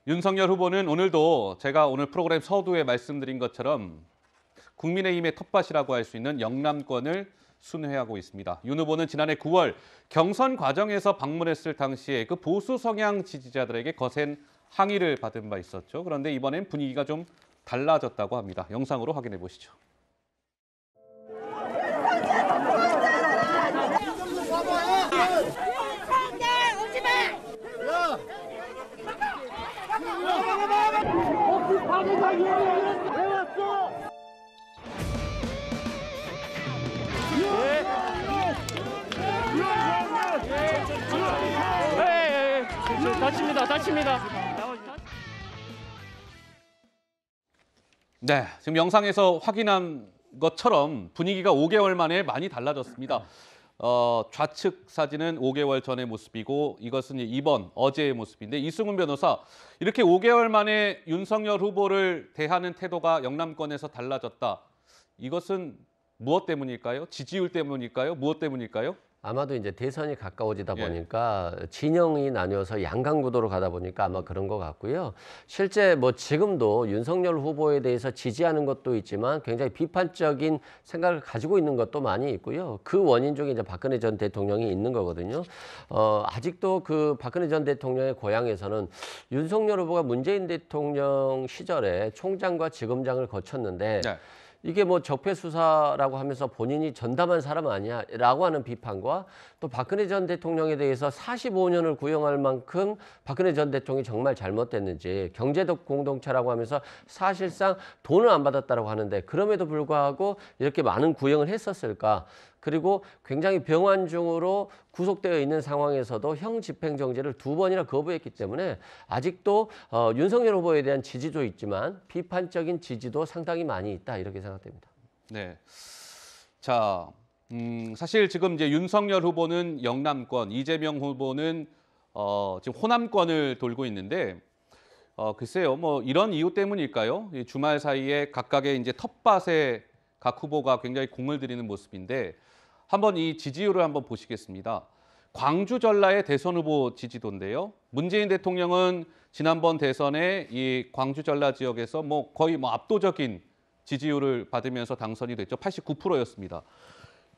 윤석열 후보는 오늘도 제가 오늘 프로그램 서두에 말씀드린 것처럼 국민의힘의 텃밭이라고 할 수 있는 영남권을 순회하고 있습니다. 윤 후보는 지난해 9월 경선 과정에서 방문했을 당시에 그 보수 성향 지지자들에게 거센 항의를 받은 바 있었죠. 그런데 이번엔 분위기가 좀 달라졌다고 합니다. 영상으로 확인해 보시죠. 다칩니다. 네, 지금 영상에서 확인한 것처럼 분위기가 5개월 만에 많이 달라졌습니다. 좌측 사진은 5개월 전의 모습이고 이것은 이번 어제의 모습인데 이승훈 변호사, 이렇게 5개월 만에 윤석열 후보를 대하는 태도가 영남권에서 달라졌다. 이것은 무엇 때문일까요? 지지율 때문일까요? 무엇 때문일까요? 아마도 이제 대선이 가까워지다 보니까 진영이 나뉘어서 양강 구도로 가다 보니까 아마 그런 것 같고요. 실제 뭐 지금도 윤석열 후보에 대해서 지지하는 것도 있지만 굉장히 비판적인 생각을 가지고 있는 것도 많이 있고요. 그 원인 중에 이제 박근혜 전 대통령이 있는 거거든요. 아직도 그 박근혜 전 대통령의 고향에서는 윤석열 후보가 문재인 대통령 시절에 총장과 지검장을 거쳤는데 이게 뭐 적폐 수사라고 하면서 본인이 전담한 사람 아니야라고 하는 비판과 또 박근혜 전 대통령에 대해서 45년을 구형할 만큼 박근혜 전 대통령이 정말 잘못됐는지, 경제적 공동체라고 하면서 사실상 돈을 안 받았다라고 하는데 그럼에도 불구하고 이렇게 많은 구형을 했었을까? 그리고 굉장히 병환 중으로 구속되어 있는 상황에서도 형 집행정지를 2번이나 거부했기 때문에 아직도 윤석열 후보에 대한 지지도 있지만 비판적인 지지도 상당히 많이 있다, 이렇게 생각됩니다. 네. 자, 사실 지금 이제 윤석열 후보는 영남권, 이재명 후보는 지금 호남권을 돌고 있는데 글쎄요, 뭐 이런 이유 때문일까요? 이 주말 사이에 각각의 이제 텃밭에 각 후보가 굉장히 공을 들이는 모습인데 한번 이 지지율을 한번 보시겠습니다. 광주 전라의 대선 후보 지지도인데요. 문재인 대통령은 지난번 대선에 이 광주 전라 지역에서 거의 압도적인 지지율을 받으면서 당선이 됐죠. 89%였습니다.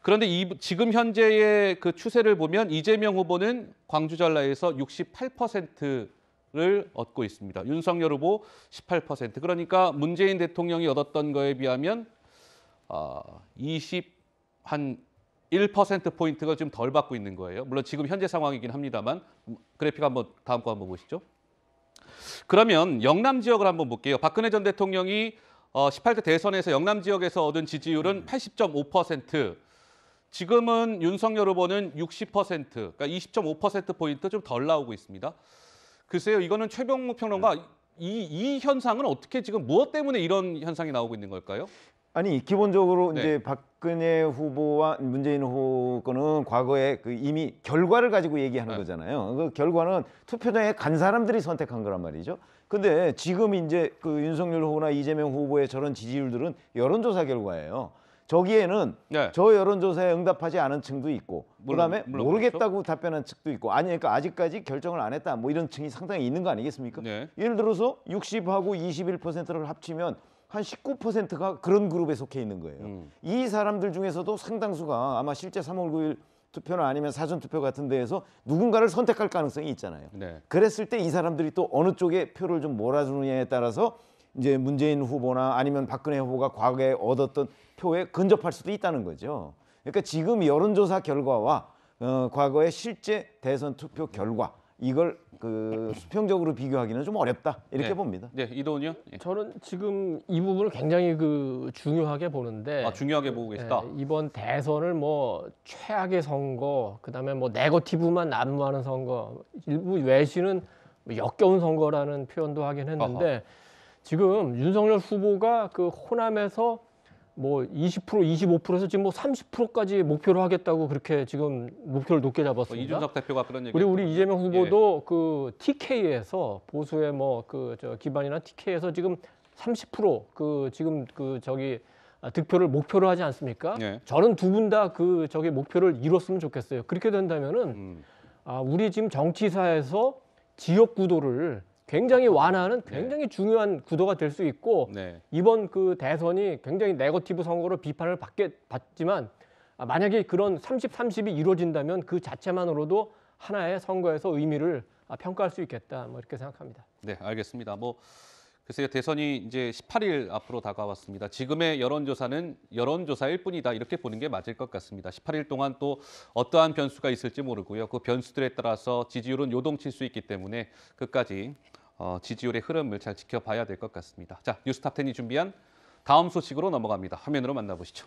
그런데 지금 현재의 그 추세를 보면 이재명 후보는 광주 전라에서 68%를 얻고 있습니다. 윤석열 후보 18%. 그러니까 문재인 대통령이 얻었던 거에 비하면 1%포인트가 좀 덜 받고 있는 거예요. 물론 지금 현재 상황이긴 합니다만 그래픽 한번 다음 거 한번 보시죠. 그러면 영남 지역을 한번 볼게요. 박근혜 전 대통령이 18대 대선에서 영남 지역에서 얻은 지지율은 80.5%. 지금은 윤석열 후보는 60%, 그러니까 20.5%포인트 좀 덜 나오고 있습니다. 글쎄요, 이거는 최병무 평론가, 이 현상은 어떻게 지금 무엇 때문에 이런 현상이 나오고 있는 걸까요? 아니, 기본적으로 이제 박근혜 후보와 문재인 후보 거는 과거에 이미 결과를 가지고 얘기하는 거잖아요. 그 결과는 투표장에 간 사람들이 선택한 거란 말이죠. 근데 지금 이제 그 윤석열 후보나 이재명 후보의 저런 지지율들은 여론조사 결과예요. 저기에는 저 여론조사에 응답하지 않은 층도 있고, 그다음에 모르겠다고 답변한 측도 있고, 아니 그러니까 아직까지 결정을 안 했다, 뭐 이런 층이 상당히 있는 거 아니겠습니까? 예를 들어서 60하고 21%를 합치면 한 19%가 그런 그룹에 속해 있는 거예요. 이 사람들 중에서도 상당수가 아마 실제 3월 9일 투표나 아니면 사전투표 같은 데에서 누군가를 선택할 가능성이 있잖아요. 그랬을 때 이 사람들이 또 어느 쪽에 표를 좀 몰아주느냐에 따라서 이제 문재인 후보나 아니면 박근혜 후보가 과거에 얻었던 표에 근접할 수도 있다는 거죠. 그러니까 지금 여론조사 결과와 과거의 실제 대선 투표 결과, 이걸 수평적으로 비교하기는 좀 어렵다, 이렇게 봅니다. 네, 이도훈이요? 저는 지금 이 부분을 굉장히 중요하게 보는데, 중요하게 보고 계시다. 이번 대선을 최악의 선거, 그다음에 네거티브만 난무하는 선거, 일부 외신은 역겨운 선거라는 표현도 하긴 했는데, 지금 윤석열 후보가 그 호남에서 20%, 25%에서 지금 30%까지 목표로 하겠다고 그렇게 지금 목표를 높게 잡았습니다. 이준석 대표가 그런 얘기. 그리고 우리 이재명 후보도 그 TK에서 보수의 기반이나 TK에서 지금 30% 지금 득표를 목표로 하지 않습니까? 저는 두 분 다 목표를 이뤘으면 좋겠어요. 그렇게 된다면은 우리 지금 정치사에서 지역 구도를 굉장히 완화하는 굉장히 중요한 구도가 될 수 있고 네. 이번 그 대선이 굉장히 네거티브 선거로 비판을 받지만 만약에 그런 30-30이 이루어진다면 그 자체만으로도 하나의 선거에서 의미를 평가할 수 있겠다. 뭐 이렇게 생각합니다. 네, 알겠습니다. 뭐 글쎄요, 대선이 이제 18일 앞으로 다가왔습니다. 지금의 여론조사는 여론조사일 뿐이다. 이렇게 보는 게 맞을 것 같습니다. 18일 동안 또 어떠한 변수가 있을지 모르고요. 그 변수들에 따라서 지지율은 요동칠 수 있기 때문에 끝까지 지지율의 흐름을 잘 지켜봐야 될 것 같습니다. 자, 뉴스탑10이 준비한 다음 소식으로 넘어갑니다. 화면으로 만나보시죠.